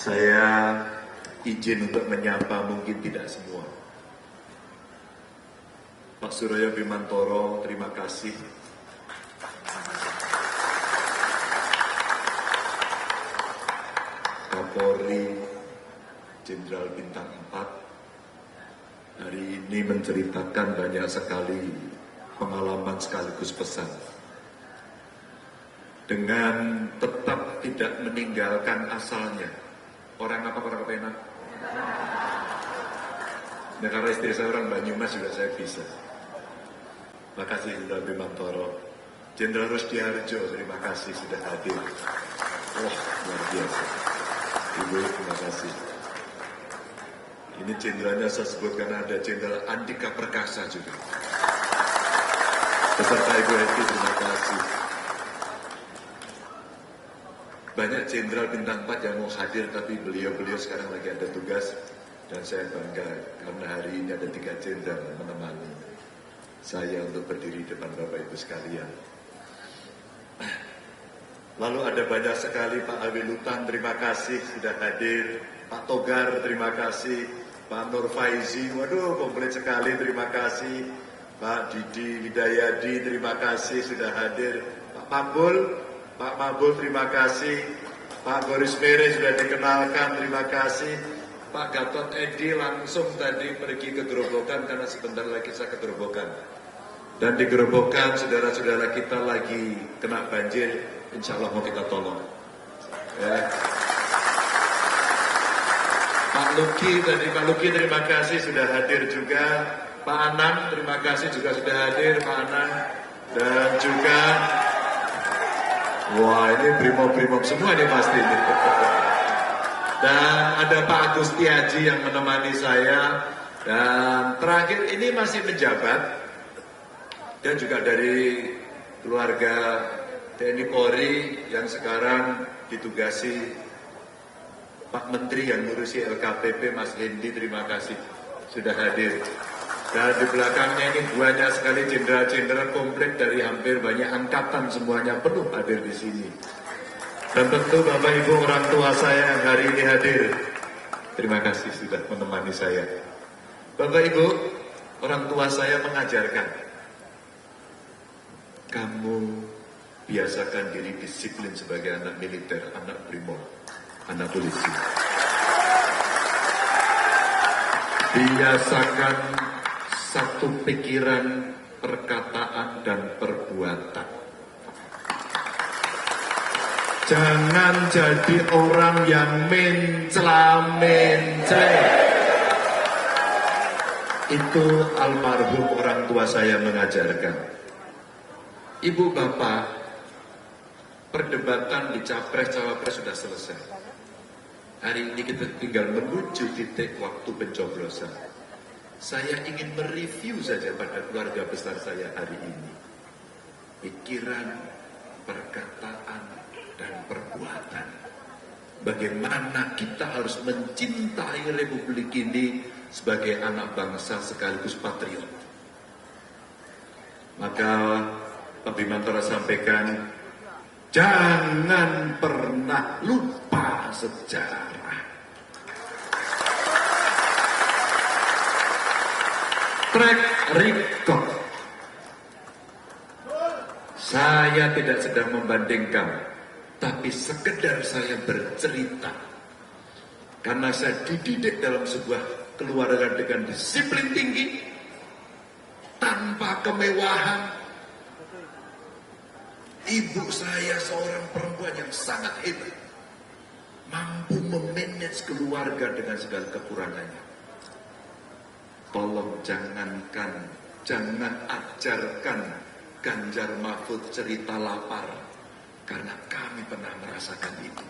Saya izin untuk menyapa mungkin tidak semua. Pak Suryo Bimantoro, terima kasih. Kapolri Jenderal Bintang 4 hari ini menceritakan banyak sekali pengalaman sekaligus pesan. Dengan tetap tidak meninggalkan asalnya. Orang apa orang Kepenak? Nah, karena istri saya orang Banyumas juga saya bisa. Makasih Jenderal Bimantoro. Jenderal Rusdiharjo, terima kasih sudah hadir. Wah, luar biasa. Ibu, terima kasih. Ini jenderalnya saya sebut karena ada Jenderal Andika Perkasa juga. Beserta Ibu Heti, terima kasih. Banyak jenderal bintang 4 yang mau hadir, tapi beliau sekarang lagi ada tugas. Dan saya bangga karena hari ini ada 3 jenderal menemani saya untuk berdiri depan Bapak Ibu sekalian. Lalu ada banyak sekali Pak Awi Lutan, terima kasih sudah hadir. Pak Togar, terima kasih. Pak Nur Faizi, waduh komplit sekali, terima kasih. Pak Didi Widayadi, terima kasih sudah hadir. Pak Mabul, terima kasih. Pak Boris Mere sudah dikenalkan, terima kasih. Pak Gatot Edi langsung tadi pergi ke Gerobokan karena sebentar lagi saya ke Gerobokan. Dan di Gerobokan saudara-saudara kita lagi kena banjir, insya Allah mau kita tolong. Ya. Pak Luki terima kasih sudah hadir juga. Pak Anang terima kasih juga sudah hadir, Pak Anang. Dan juga wah, ini brimob semua nih pasti. Dan ada Pak Agusti Haji yang menemani saya. Dan terakhir ini masih menjabat. Dan juga dari keluarga TNI Polri yang sekarang ditugasi Pak Menteri yang ngurusi LKPP, Mas Hendi, terima kasih sudah hadir. Dan di belakangnya ini banyak sekali jenderal-jenderal komplit dari hampir banyak angkatan, semuanya penuh hadir di sini. Dan tentu Bapak Ibu orang tua saya yang hari ini hadir, terima kasih sudah menemani saya. Bapak Ibu orang tua saya mengajarkan, kamu biasakan diri disiplin sebagai anak militer, anak brimob, anak polisi. Biasakan satu pikiran, perkataan, dan perbuatan. Jangan jadi orang yang mencela-mencela. Itu almarhum orang tua saya mengajarkan. Ibu bapak, perdebatan di Capres-Cawapres sudah selesai. Hari ini kita tinggal menuju titik waktu pencoblosan. Saya ingin mereview saja pada keluarga besar saya hari ini. Pikiran, perkataan, dan perbuatan. Bagaimana kita harus mencintai Republik ini sebagai anak bangsa sekaligus patriot. Maka Pak Bimantoro sampaikan, jangan pernah lupa sejarah. Track record. Saya tidak sedang membandingkan, tapi sekedar saya bercerita. Karena saya dididik dalam sebuah keluarga dengan disiplin tinggi, tanpa kemewahan. Ibu saya seorang perempuan yang sangat hebat, mampu memanage keluarga dengan segala kekurangannya. Tolong jangan ajarkan Ganjar Mahfud cerita lapar, karena kami pernah merasakan itu.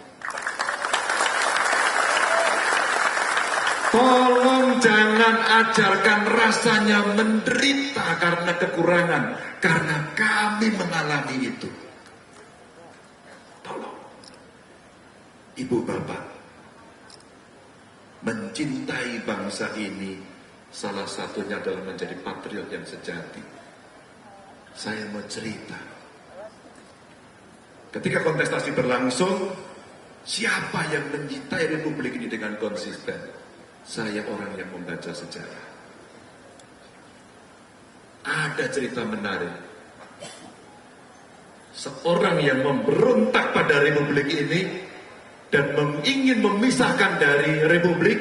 Tolong jangan ajarkan rasanya menderita karena kekurangan, karena kami mengalami itu. Tolong, ibu bapak, mencintai bangsa ini salah satunya adalah menjadi patriot yang sejati. Saya mau cerita. Ketika kontestasi berlangsung, Siapa yang mencintai Republik ini dengan konsisten? Saya orang yang membaca sejarah. Ada cerita menarik. Seorang yang memberontak pada Republik ini dan ingin memisahkan dari Republik,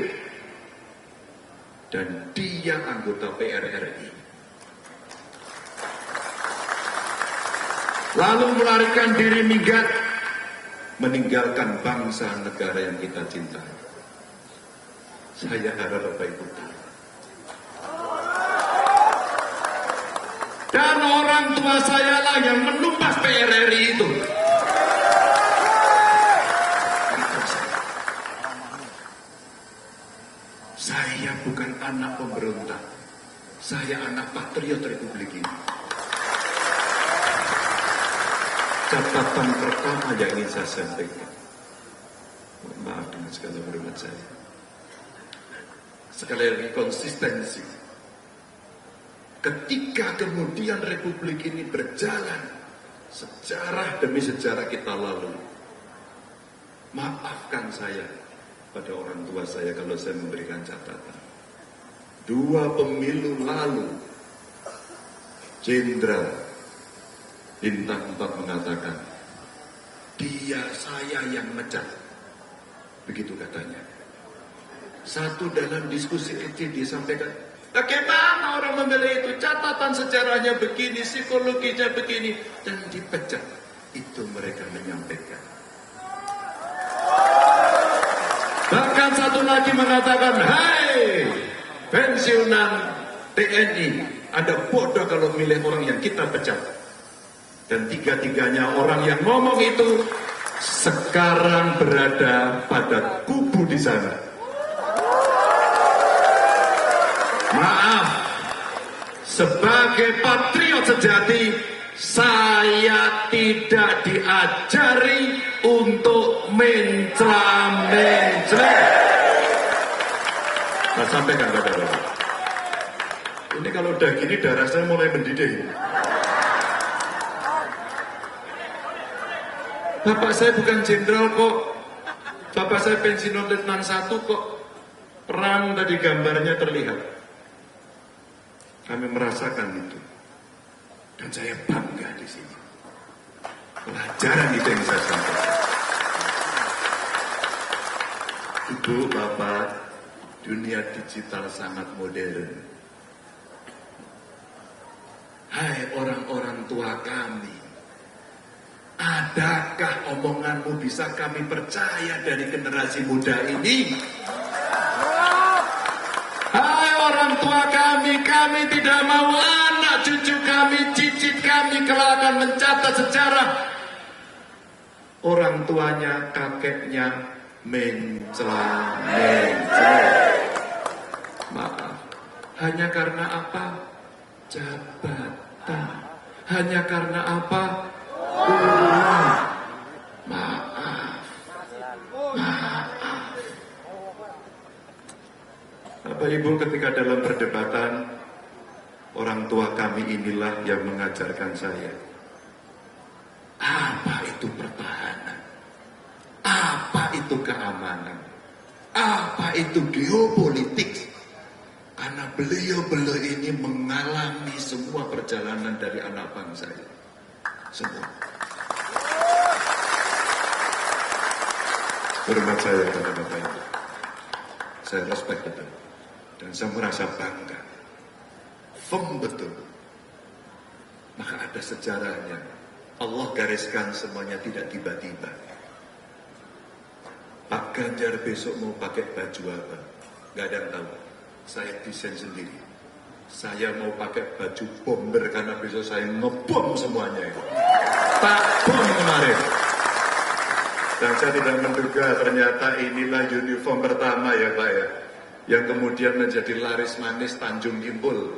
dan dia anggota PRRI. Lalu melarikan diri minggat, meninggalkan bangsa negara yang kita cintai. Saya harap Bapak Ibu tahu. Dan orang tua saya lah yang menumpas PRRI itu. Saya bukan anak pemberontak. Saya anak patriot Republik ini. Catatan pertama yang ingin saya sampaikan. Maaf dengan segala hormat saya. Sekali lagi konsistensi. Ketika kemudian Republik ini berjalan, sejarah demi sejarah kita lalui. Maafkan saya pada orang tua saya kalau saya memberikan catatan. 2 pemilu lalu, Jenderal Bintang 4 mengatakan, dia saya yang mecat. Begitu katanya. Satu dalam diskusi kecil disampaikan, bagaimana orang memilih itu? Catatan sejarahnya begini, psikologinya begini, dan dipecat. Itu mereka menyampaikan. Bahkan satu lagi mengatakan, hai pensiunan TNI, Anda bodoh kalau milih orang yang kita pecat. Dan tiga-tiganya orang yang ngomong itu sekarang berada pada kubu di sana. Maaf, sebagai patriot sejati, saya tidak diajari untuk mencela-mencela. Nah, sampaikan kepada Bapak. Ini kalau udah gini darah saya mulai mendidih. Bapak saya bukan jenderal kok. Bapak saya pensiunan letnan 1 kok. Perang tadi gambarnya terlihat. Kami merasakan itu. Dan saya bangga di sini. Pelajaran itu yang saya sampaikan. Ibu, Bapak, dunia digital sangat modern. Hai orang-orang tua kami. Adakah omonganmu bisa kami percaya dari generasi muda ini? Hai orang tua kami tidak mau anak cucu kami, cicit kami kelak akan mencatat sejarah. Orang tuanya, kakeknya mencela-mencela. Maaf, hanya karena apa? Jabatan. Hanya karena apa? Maaf. Bapak Ibu, ketika dalam perdebatan, orang tua kami inilah yang mengajarkan saya. Apa itu pertahanan? Apa itu keamanan? Apa itu geopolitik? Karena beliau ini mengalami semua perjalanan dari anak bangsa ini. Semua. Hormat saya kepada Bapak Ibu. Saya respect betul. Dan saya merasa bangga. Firm betul. Maka ada sejarahnya. Allah gariskan semuanya tidak tiba-tiba. Pak Ganjar besok mau pakai baju apa? Gak ada yang tahu. Saya desain sendiri. Saya mau pakai baju bomber karena besok saya ngebom semuanya itu. Tak bom kemarin. Dan saya tidak menduga ternyata inilah uniform pertama ya Pak ya. Yang kemudian menjadi laris manis Tanjung Kimpul.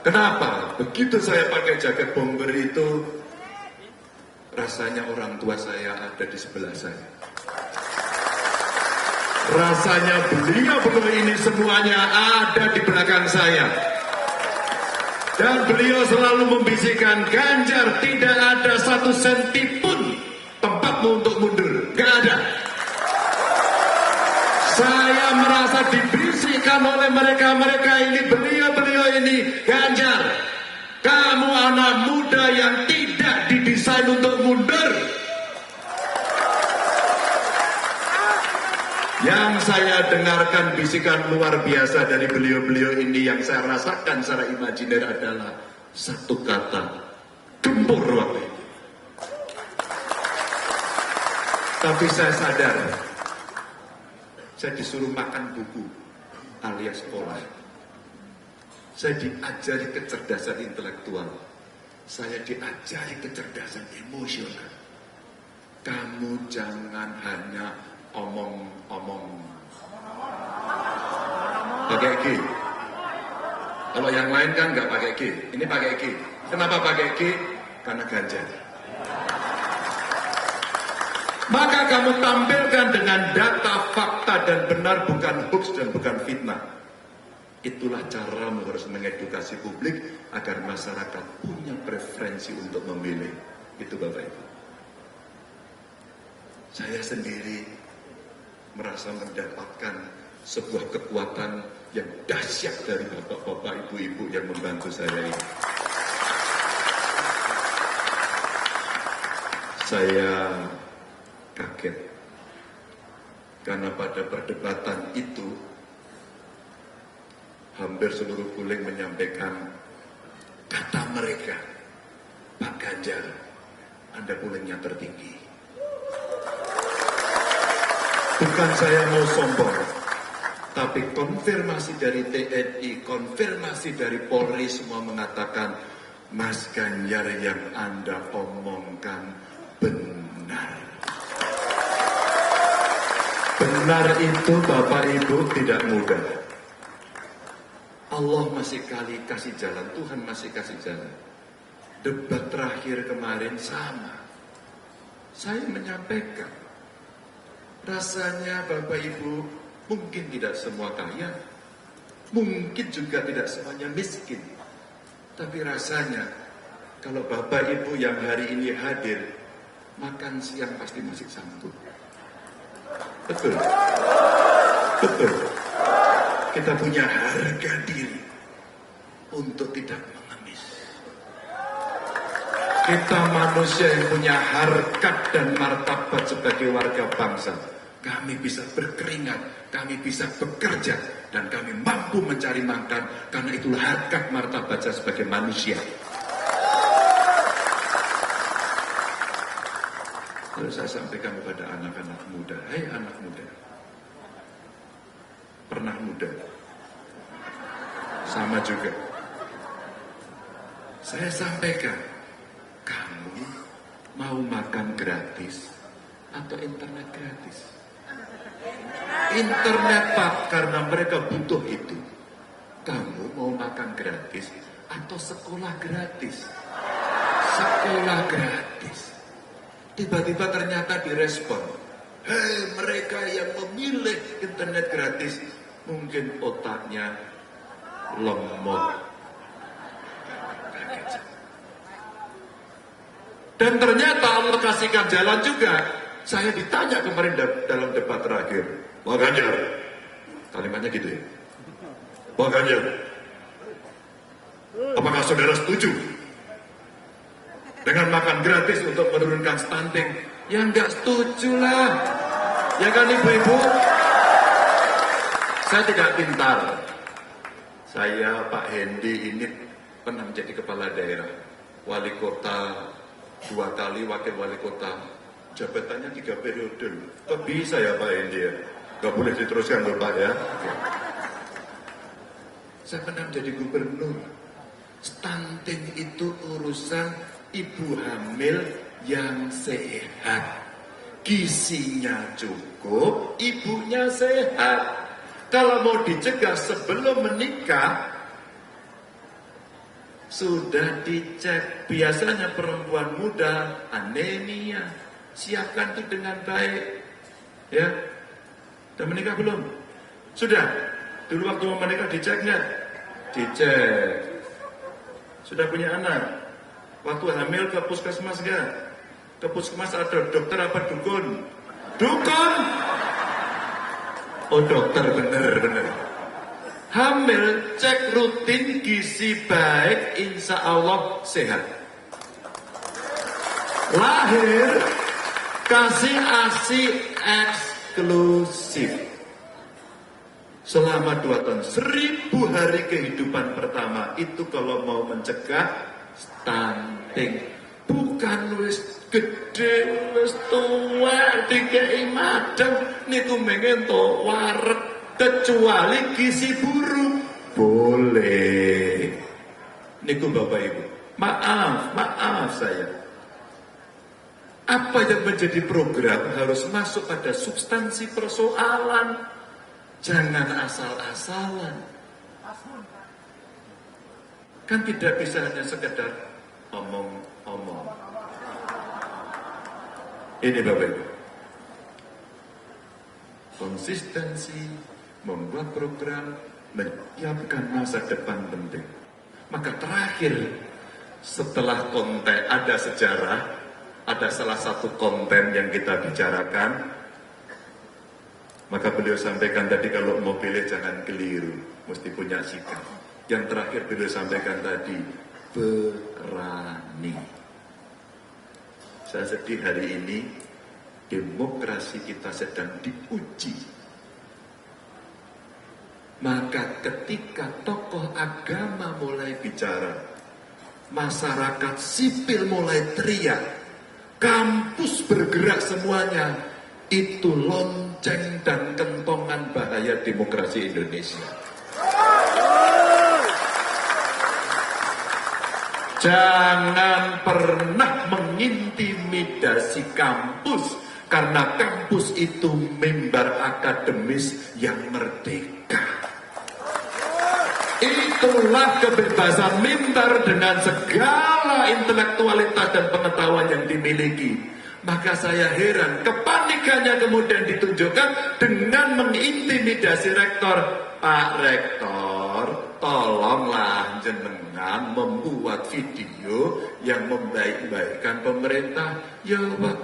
Kenapa? Begitu saya pakai jaket bomber itu, rasanya orang tua saya ada di sebelah saya. Rasanya beliau ini semuanya ada di belakang saya. Dan beliau selalu membisikkan, Ganjar, tidak ada 1 senti pun tempat hakmu untuk mundur. Gak ada. Saya merasa dibisikkan oleh mereka ini, beliau ini, Ganjar, kamu anak muda yang tidak didesain untuk mundur. Yang saya dengarkan bisikan luar biasa dari beliau ini, yang saya rasakan secara imajiner adalah satu kata, gempur waktu itu. Tapi saya sadar, saya disuruh makan buku alias sekolah. Saya diajari kecerdasan intelektual. Saya diajari kecerdasan emosional. Kamu jangan hanya omong-omong. Pakai G. Kalau yang lain kan nggak pakai G. Ini pakai G. Kenapa pakai G? Karena Ganjar. Maka kamu tampilkan dengan data, fakta, dan benar, bukan hoax dan bukan fitnah. Itulah caramu harus mengedukasi publik agar masyarakat punya preferensi untuk memilih. Itu Bapak Ibu. Saya sendiri merasa mendapatkan sebuah kekuatan yang dahsyat dari bapak-bapak, ibu-ibu yang membantu saya ini. Saya kaget karena pada perdebatan itu hampir seluruh guling menyampaikan kata mereka, Pak Ganjar, Anda gulingnya tertinggi. Bukan saya mau sombong, tapi konfirmasi dari TNI, konfirmasi dari Polri semua mengatakan, Mas Ganjar yang Anda omongkan benar. Benar itu Bapak Ibu tidak mudah. Allah masih kasih jalan, Tuhan masih kasih jalan. Debat terakhir kemarin sama. Saya menyampaikan, rasanya Bapak Ibu mungkin tidak semua kaya, mungkin juga tidak semuanya miskin. Tapi rasanya kalau Bapak Ibu yang hari ini hadir, makan siang pasti masih sanggup. Betul. Betul. Kita punya harga diri untuk tidak mengemis. Kita manusia yang punya harkat dan martabat sebagai warga bangsa. Kami bisa berkeringat, kami bisa bekerja, dan kami mampu mencari makan, karena itulah harkat martabat saya sebagai manusia. Lalu saya sampaikan kepada anak-anak muda, hai anak muda, pernah muda, sama juga. Saya sampaikan, kamu mau makan gratis atau internet gratis? Internet Pak, karena mereka butuh itu. Kamu mau makan gratis atau sekolah gratis? Sekolah gratis. Tiba-tiba ternyata direspon, hei mereka yang memilih internet gratis, mungkin otaknya lemot. Dan ternyata Allah kasihkan jalan juga. Saya ditanya kemarin dalam debat terakhir, Pak Ganjar, kalimatnya gitu ya, Pak Ganjar, apakah saudara setuju dengan makan gratis untuk menurunkan stunting? Ya nggak setuju lah, ya kan ibu-ibu? Saya tidak pintar. Saya Pak Hendi ini pernah menjadi kepala daerah, wali kota 2 kali, wakil wali kota, jabatannya 3 periode. Kok bisa ya Pak Hendi ya? Gak boleh diteruskan loh Pak ya. Oke. Saya pernah menjadi gubernur. Stunting itu urusan ibu hamil yang sehat, gizinya cukup, ibunya sehat. Kalau mau dicegah sebelum menikah, sudah dicek. Biasanya perempuan muda anemia, siapkan itu dengan baik. Ya, udah menikah belum? Sudah. Dulu waktu mau menikah dicek nggak? Dicek. Sudah punya anak? Waktu hamil ke puskesmas nggak? Ke puskesmas ada dokter apa dukun? Dukun! Oh dokter, bener. Hamil, cek rutin, gizi baik, insya Allah sehat. Lahir, kasih ASI eksklusif. Selama 2 tahun, 1000 hari kehidupan pertama, itu kalau mau mencegah stunting. Bukan wis gede, wis tua, dikei madang, niku mengen to wareg. Kecuali gizi buruk boleh. Niku Bapak Ibu, maaf saya. Apa yang menjadi program harus masuk pada substansi persoalan. Jangan asal-asalan. Kan tidak bisa hanya sekedar omong-omong. Ini Bapak Ibu, konsistensi membuat program, menyiapkan masa depan penting. Maka terakhir, setelah konten, ada sejarah, ada salah satu konten yang kita bicarakan, maka beliau sampaikan tadi kalau mau pilih jangan keliru, mesti punya sikap. Yang terakhir beliau sampaikan tadi, berani. Saya sedih hari ini, demokrasi kita sedang diuji. Maka ketika tokoh agama mulai bicara, masyarakat sipil mulai teriak, kampus bergerak semuanya, itu lonceng dan kentongan bahaya demokrasi Indonesia. Jangan pernah mengintimidasi kampus, karena kampus itu mimbar akademis yang merdeka. Itulah kebebasan mimbar dengan segala intelektualitas dan pengetahuan yang dimiliki. Maka saya heran kepanikannya kemudian ditunjukkan dengan mengintimidasi rektor. Pak Rektor, tolonglah jenengan membuat video yang membaik-baikkan pemerintah. Ya Pak,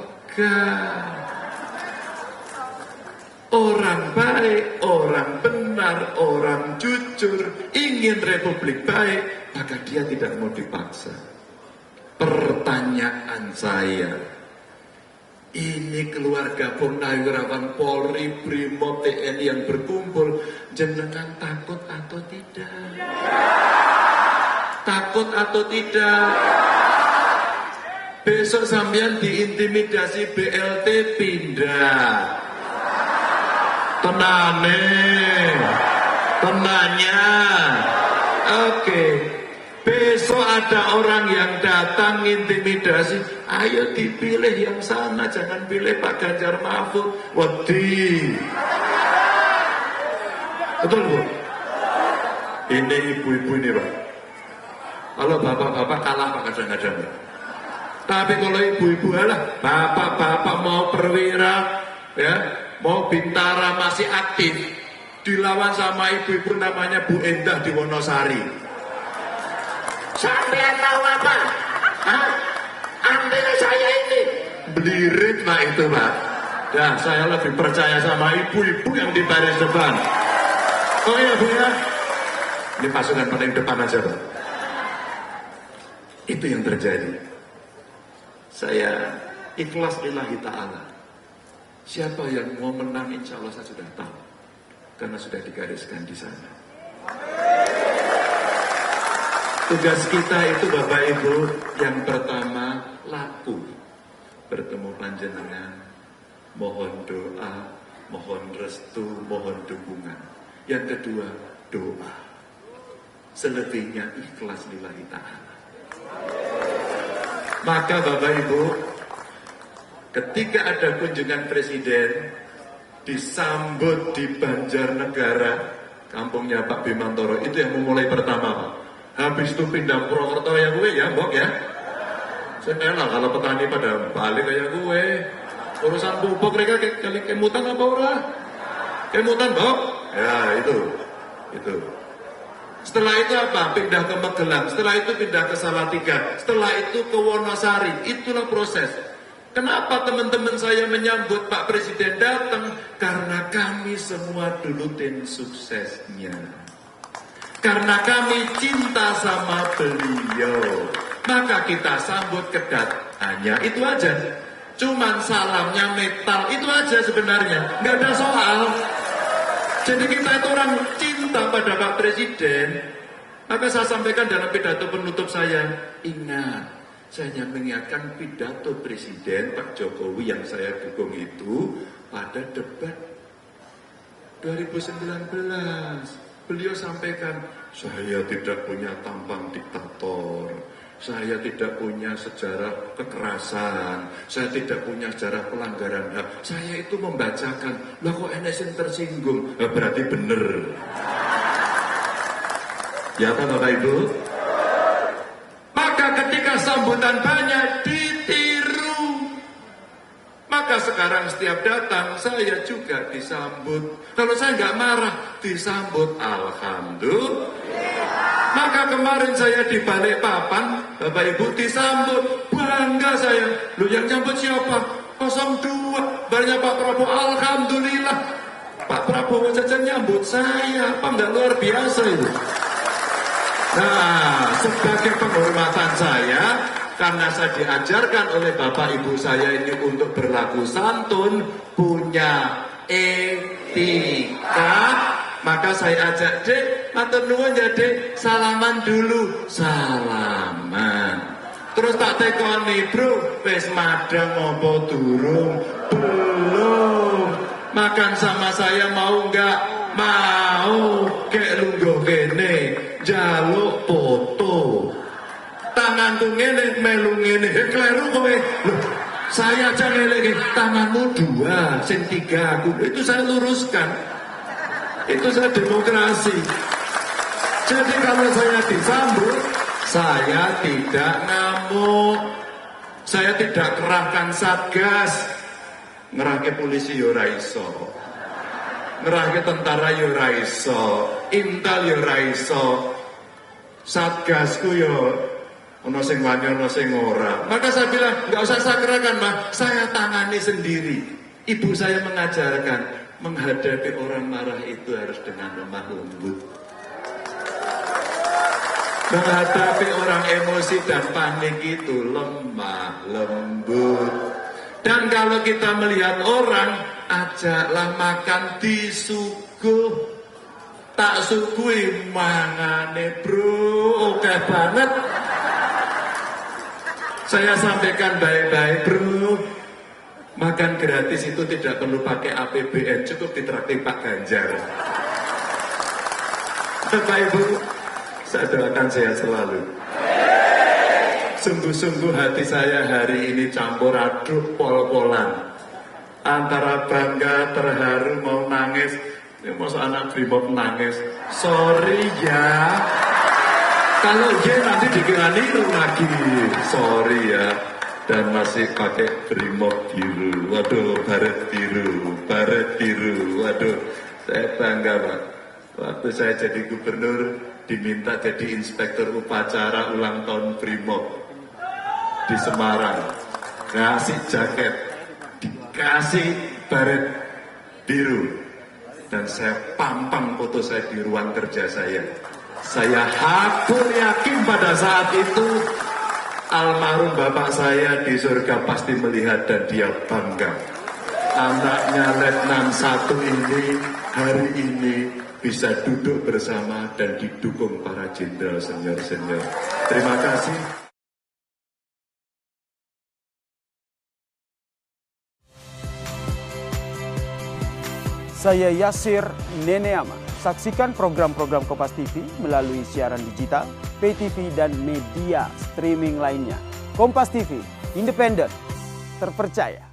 orang baik, orang benar, orang jujur, ingin republik baik, maka dia tidak mau dipaksa. Pertanyaan saya, ini keluarga Purnawirawan Polri, Brimob, TNI yang berkumpul, jenengan takut atau tidak? Takut atau tidak? Besok sampean diintimidasi BLT pindah. Tenanya. Oke. Besok ada orang yang datang intimidasi, ayo dipilih yang sana, jangan pilih Pak Ganjar Mahfud. Wedi. Betul Bu? Ini ibu-ibu ini Pak. Kalau bapak-bapak kalah Pak kadang-kadang. Tapi kalau ibu-ibu alah, bapak-bapak mau perwira, ya, mau bintara masih aktif, dilawan sama ibu-ibu namanya Bu Endah di Wonosari. Sampean tahu apa? Hah? Antara saya ini belirit Pak itu Pak. Ya, saya lebih percaya sama ibu-ibu yang di baris depan. Oh iya Bu ya. Ini pasukan paling depan aja Pak. Itu yang terjadi. Saya ikhlas lillahi ta'ala. Siapa yang mau menang insya Allah saya sudah tahu. Karena sudah digariskan di sana. Tugas kita itu Bapak Ibu, yang pertama laku. Bertemu panjenengan, mohon doa, mohon restu, mohon dukungan. Yang kedua, doa. Selebihnya ikhlas lillahi ta'ala. Maka Bapak Ibu, ketika ada kunjungan presiden, disambut di Banjarnegara, kampungnya Pak Bimantoro, itu yang memulai pertama Pak. Habis itu pindah Purwokerto ya gue ya, Mbok ya. Saya enak kalau petani pada balik kayak gue. Urusan pupuk mereka kemutan apa ora? Kemutan, Mbok? Ya, itu. Setelah itu apa? Pindah ke Magelang. Setelah itu pindah ke Salatiga. Setelah itu ke Wonosari. Itulah proses. Kenapa teman-teman saya menyambut Pak Presiden datang? Karena kami semua dulu tim suksesnya. Karena kami cinta sama beliau. Maka kita sambut kedatangannya. Itu aja. Cuman salamnya metal. Itu aja sebenarnya. Nggak ada soal. Jadi kita itu orang cinta pada Pak Presiden. Maka saya sampaikan dalam pidato penutup saya. Ingat. Saya hanya mengingatkan pidato Presiden Pak Jokowi yang saya dukung itu pada debat 2019. Beliau sampaikan, saya tidak punya tampang diktator, saya tidak punya sejarah kekerasan, saya tidak punya sejarah pelanggaran HAM. Saya itu membacakan, lah kok NSN tersinggung? Berarti benar. Ya kan Bapak Ibu? Maka ketika sambutan banyak ditiru. Maka sekarang setiap datang saya juga disambut. Kalau saya nggak marah, disambut alhamdulillah. Maka kemarin saya di Balikpapan, Bapak Ibu disambut, bangga saya. Lu yang nyambut siapa? 02, banyak Pak Prabowo, alhamdulillah. Pak Prabowo saja nyambut saya, apa nggak luar biasa itu? Nah, sebagai penghormatan saya, karena saya diajarkan oleh Bapak Ibu saya ini untuk berlaku santun, punya etika, maka saya ajak, Dek, matur nuwun ya Dek, salaman dulu. Salaman. Terus tak tekoni, Bro, wis madang apa durung? Belum. Makan sama saya mau enggak? Mau. Kek lungguh kene, jaluk foto. Tanganku ngene, melu ngene, kleru kowe. Loh, saya aja ngeleke, tanganmu 2, sing 3 aku. Itu saya luruskan. Itu saya demokrasi. Jadi kalau saya disambut, saya tidak ngamuk. Saya tidak kerahkan satgas. Ngerahke polisi yo ora iso. Ngerahke tentara yo ora iso. Intel yo ora iso. Satgasku yo ono sing wani ono sing ora. Maka saya bilang, nggak usah saya kerahkan, Mas. Saya tangani sendiri. Ibu saya mengajarkan, menghadapi orang marah itu harus dengan lemah lembut. Menghadapi orang emosi dan panik itu lemah lembut. Dan kalau kita melihat orang, ajaklah makan disuguh. Tak sugui mangane bro, oke banget. Saya sampaikan baik-baik bro. Makan gratis itu tidak perlu pakai APBN, cukup ditraktir Pak Ganjar. Bapak Ibu, saya doakan sehat selalu. Sungguh-sungguh hati saya hari ini campur aduk pol-polan. Antara bangga, terharu, mau nangis. Ini masa anak Brimob nangis. Sorry ya. Kalau dia nanti dikira niru lagi. Sorry ya. Dan masih pakai Brimob biru. Waduh, baret biru. Waduh, saya bangga Pak. Waktu saya jadi gubernur, diminta jadi inspektur upacara ulang tahun Brimob di Semarang. Kasih jaket, dikasih baret biru. Dan saya pampang foto saya di ruang kerja saya. Saya hakul yakin pada saat itu almarhum bapak saya di surga pasti melihat dan dia bangga. Anaknya Letnan 1 ini hari ini bisa duduk bersama dan didukung para jenderal senior-senior. Terima kasih. Saya Yasir Neneama. Saksikan program-program Kompas TV melalui siaran digital, pay TV, dan media streaming lainnya. Kompas TV, independen, terpercaya.